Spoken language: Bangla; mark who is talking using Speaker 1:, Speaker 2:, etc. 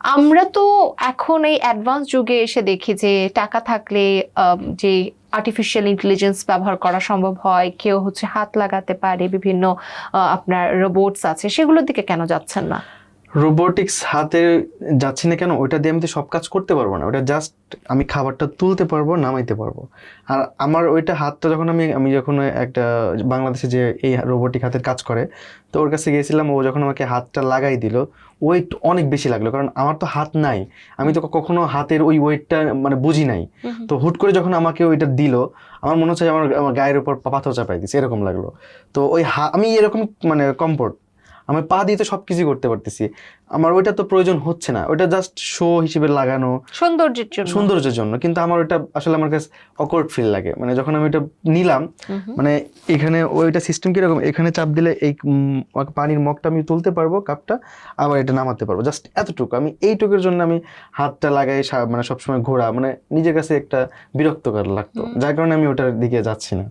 Speaker 1: আমরা তো এখন এই অ্যাডভান্স যুগে এসে দেখি যে টাকা থাকলে যে আর্টিফিশিয়াল ইন্টেলিজেন্স ব্যবহার করা সম্ভব হয়, কেউ হচ্ছে হাত লাগাতে পারে, বিভিন্ন আপনার রোবটস আছে, সেগুলোর দিকে কেন যাচ্ছেন না?
Speaker 2: রোবোটিক্স হাতে যাচ্ছি না কেন, ওইটা দিয়ে আমি তো সব কাজ করতে পারবো না। ওটা জাস্ট আমি খাবারটা তুলতে পারবো, নামাইতে পারবো। আর আমার ওইটা হাতটা যখন আমি যখন একটা বাংলাদেশে যে এই রোবোটিক হাতের কাজ করে, তো ওর কাছে গিয়েছিলাম। ও যখন আমাকে হাতটা লাগাই দিল, ওয়েট অনেক বেশি লাগলো, কারণ আমার তো হাত নাই। আমি তো কখনো হাতের ওই ওয়েটটা মানে বুঝি নাই। তো হুট করে যখন আমাকে ওইটা দিল, আমার মনে হচ্ছে আমার আমার গায়ের উপর পাথর চাপাই দিচ্ছে, এরকম লাগলো। তো ওই আমি এরকম মানে কমফোর্ট, আমি পা দিয়ে তো সবকিছু করতে পারতেছি। আমার ওইটা তো প্রয়োজন হচ্ছে না, ওইটা জাস্ট শো হিসেবে লাগানো,
Speaker 1: সৌন্দর্যের জন্য।
Speaker 2: সৌন্দর্যের জন্য। কিন্তু আমার ওইটা আসলে আমার কাছে অকওয়ার্ড ফিল লাগে, মানে যখন আমি ওইটা নিলাম, মানে এখানে ওইটা সিস্টেম কিরকম, এখানে চাপ দিলে এই পানির মগটা আমি তুলতে পারবো, কাপটা, আবার এটা নামাতে পারবো, জাস্ট এতটুকু। আমি এইটুকুর জন্য আমি হাতটা লাগাই মানে সবসময় ঘোরা, মানে নিজের কাছে একটা বিরক্তকর লাগতো, যার কারণে আমি ওটার দিকে যাচ্ছি না।